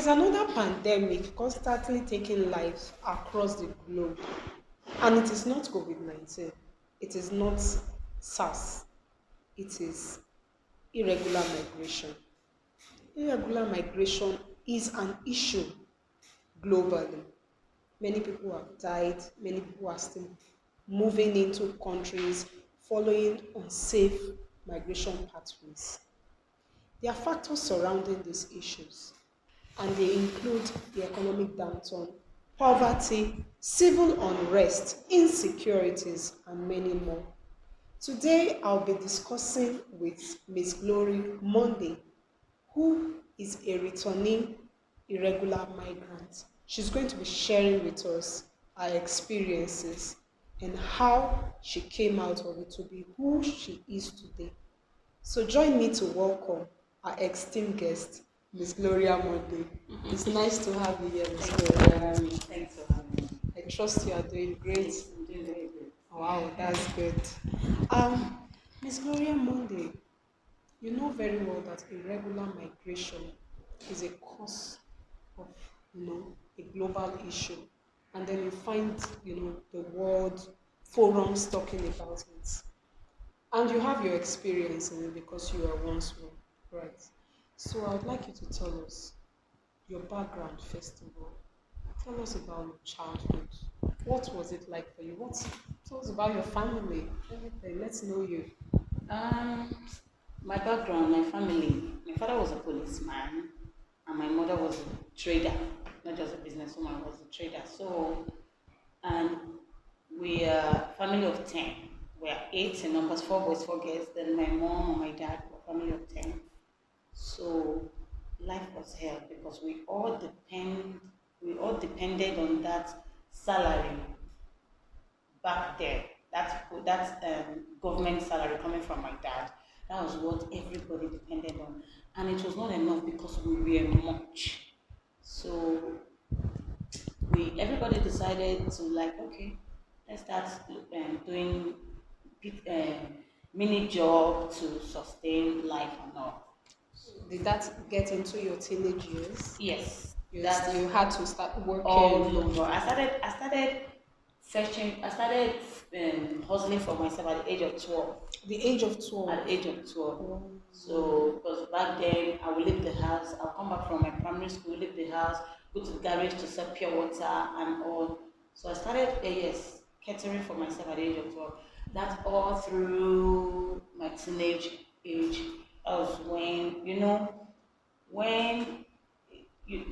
is another pandemic constantly taking lives across the globe, and it is not COVID 19, it is not SARS, it is irregular migration. Irregular migration is an issue globally. Many people have died, many people are still moving into countries following unsafe migration pathways. There are factors surrounding these issues, and they include the economic downturn, poverty, civil unrest, insecurities, and many more. Today, I'll be discussing with Miss Glory Monday, who is a returning irregular migrant. She's going to be sharing with us her experiences and how she came out of it to be who she is today. So join me to welcome our esteemed guest, Miss Gloria Monday. It's nice to have you here, Miss Thanks for Gloria. having me. Thanks for having me. I trust you are doing great. Yes, I'm doing very good. Wow, that's good. Miss Gloria Monday, you know very well that irregular migration is a cause of, a global issue. And then you find, the world forums talking about it. And you have your experience in it because you were once one, right? So I would like you to tell us your background, first of all. Tell us about your childhood. What was it like for you? Tell us about your family, everything. Let's know you. Um, my background, my family. My father was a policeman, and my mother was a trader, not just a businesswoman, was a trader. So, and we are family of 10. We are eight in numbers, four boys, four girls. Then my mom and my dad were family of 10. So life was hell because we all depended on that salary back there. That's government salary coming from my dad. That was what everybody depended on, and it was not enough because we were much. So we everybody decided to like, okay, let's start doing uh, mini job to sustain life and all. Did that get into your teenage years? Yes, Yes, that's you had to start all working over. I started hustling for myself at the age of 12. the age of At 12. the age of 12. Oh, So, because back then I would leave the house, I'll come back from my primary school, leave the house, go to the garage to sell pure water and all. So I started, yes, catering for myself at the age of 12. That's all through my teenage age. That was when, when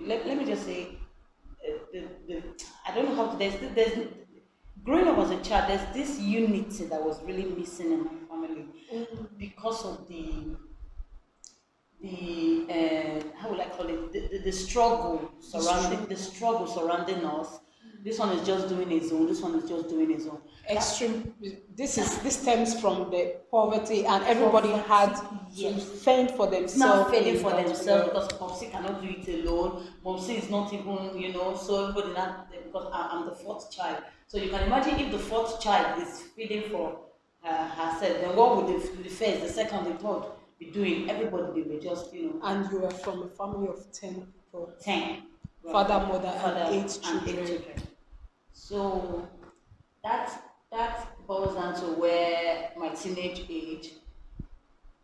let me just say, I don't know how to, growing up as a child, there's this unity that was really missing in my family because of the how will I call it the struggle surrounding us. This one is just doing his own. This one is just doing his own. That extreme. This stems from the poverty, and everybody had poverty, to yes. fend for Now themselves failing in for that themselves period. because Popsy cannot do it alone. Popsy is not even, so everybody not because I'm the fourth child. So you can imagine if the fourth child is feeding for herself, then what would the first, the second, the third be doing? Everybody they were just, And you were from a family of 10 people, 10. father, mother, and Father eight and eight children. children. So that boils down to where my teenage age,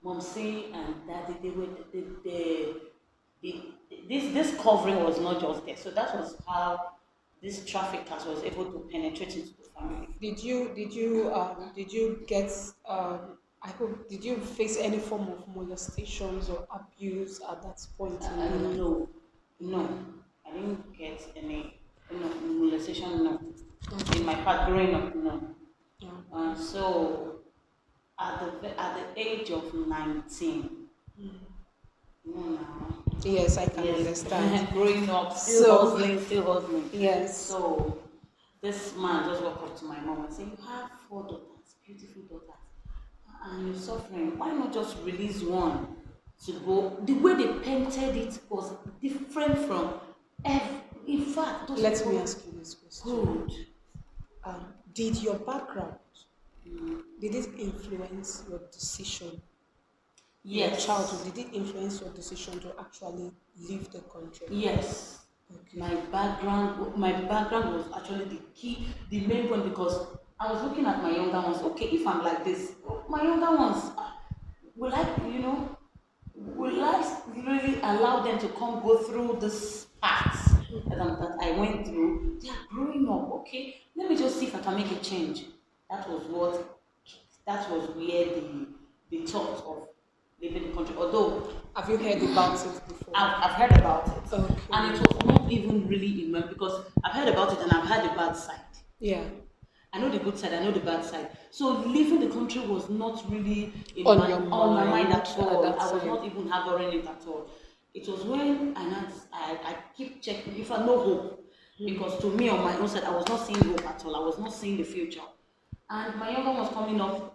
Momsy and Daddy, this covering was not just there. So that was how this traffickers was able to penetrate into the family. Did you get I hope did you face any form of molestations or abuse at that point in your life? No, no, I didn't get any molestation. No, in my part growing up, no. Yeah. So at the age of 19, no, now. Yes, I can Yes, understand. growing up, So, still hustling. yes. So this man just walked up to my mom and said, "You have four daughters, beautiful daughters, and you're suffering. Why not just release one to go?" The way they painted it was different from every. In fact, those Let me people ask you this question. good. Did your background did it influence your decision? your Yes. childhood? Did it influence your decision to actually leave the country? Yes. Okay. My background was actually the key, the main point, because I was looking at my younger ones. Okay, if I'm like this, my younger ones, will I, will I really allow them to come go through this path that I went through? They are growing up. Okay, let me just see if I can make a change. That was what. That was where the thought of leaving the country. Although Have you heard about it before? I've heard about it, Okay. and it was not even really in my, because I've heard about it and I've had the bad side. Yeah. I know the good side, I know the bad side. So leaving the country was not really in On my your on my mind mind at all. at that I was time. not even harboring it at all. It was when I keep checking if I know hope, because to me on my own side I was not seeing hope at all. I was not seeing the future, and my younger one was coming up.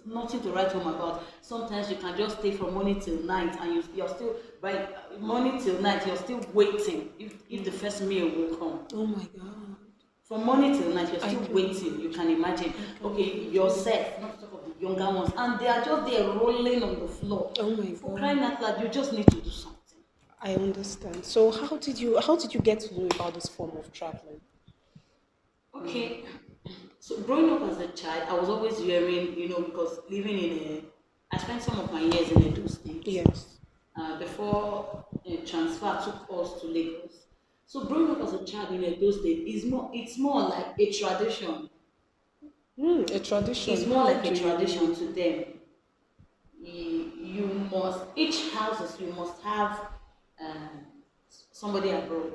Nothing to write home about. Sometimes you can just stay from morning till night, and you're still by morning till night. You're still waiting if the first meal will come. Oh my God. From morning till night, you're I still can- waiting. You can imagine. can Okay, yourself, not to talk of the younger ones, and they are just there rolling on the floor. Oh my For God. crying out loud, you just need to do something. I understand. So how did you get to know about this form of traveling? Okay, so growing up as a child, I was always hearing, because living in I spent some of my years in Edo State. Yes. Before a transfer took us to Lagos. So growing up as a child in Edo State it's more like a tradition. A tradition. It's more How like do a you- tradition to them. You must, each houses you must have somebody abroad.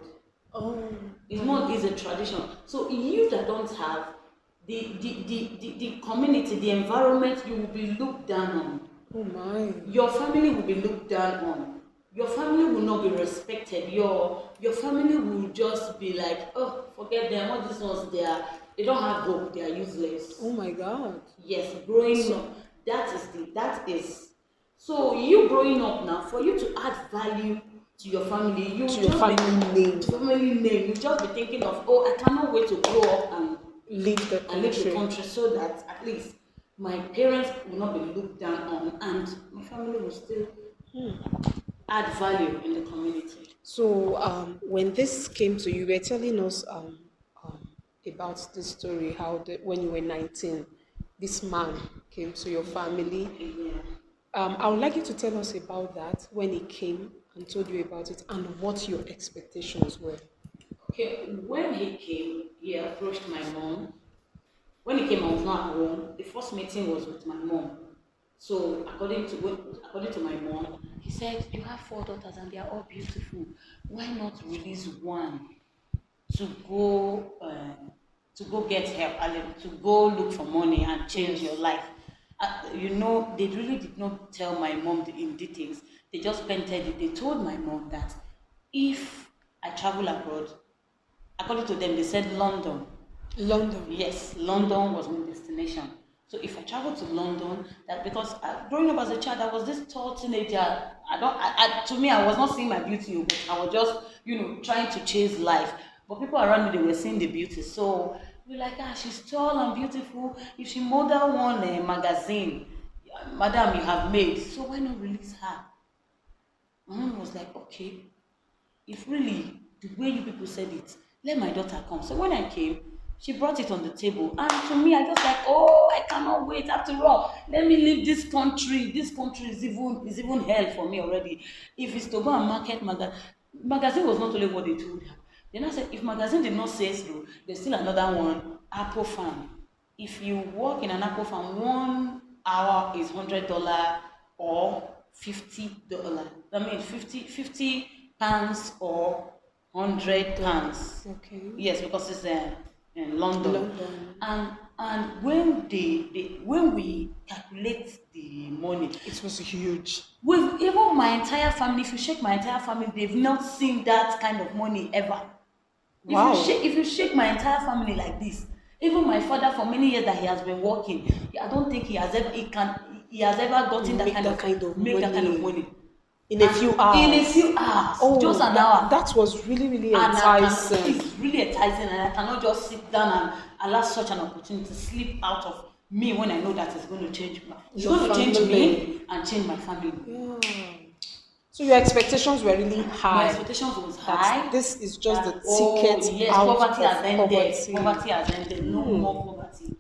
Oh. It's a tradition. So you that don't have the community, the environment, you will be looked down on. Oh my. Your family will be looked down on. Your family will not be respected. Your family will just be like, oh, forget them. All these ones, they don't have hope. They are useless. Oh my God. Yes, growing up. That is. So you growing up now, for you to add value to your family, you To your just be- family name. to family name, you just be thinking of, oh, I cannot wait to grow up and Leave the leave the country. country, so that at least my parents will not be looked down on, and my family will still add value in the community. So when this came to you, you were telling us about this story, how when you were 19, this man came to your family. Yeah. I would like you to tell us about that, when he came and told you about it, and what your expectations were. Okay, when he came, he approached my mom. When he came, I was not at home. The first meeting was with my mom. So according to my mom, he said, "You have 4 daughters and they are all beautiful. Why not release one to go get help, and to go look for money and change your life?" They really did not tell my mom in details. They just painted it. They told my mom that if I travel abroad, according to them, they said London. London. Yes, London was my destination. So if I travel to London, that because growing up as a child, I was this tall teenager. To me, I was not seeing my beauty. But I was just, trying to chase life. But people around me, they were seeing the beauty. So we're like, she's tall and beautiful. If she model one magazine, madam, you have made. So why not release her? My mom was like, okay, if really the way you people said it, let my daughter come. So when I came, she brought it on the table, and to me, I just like, oh, I cannot wait. After all, let me leave this country. This country is even hell for me already. If it's to go and market magazine was not only what they told her. Then I said, if magazine did not say so, there's still another one, Apple farm. If you work in an Apple farm, 1 hour is $100 or $50. I mean, 50 pounds or £100. Okay. Yes, because it's in London. London. And when we calculate the money, It was huge. with even my entire family, if you shake my entire family, they've not seen that kind of money ever. Wow. If you shake my entire family like this, even my father, for many years that he has been working, I don't think he has ever gotten that Make kind that of kind of make that kind of money. money In a few hours. in a few hours, Oh, just an that, hour. That was really, really And enticing. it's really enticing, and I cannot just sit down and allow such an opportunity to slip out of me when I know that it's going to change it's Your going to change family. me and change my family. Yeah. So your expectations were really My high. expectations was That high. this is just the That, oh ticket yes, out poverty of has ended. poverty. Poverty has ended. No more poverty.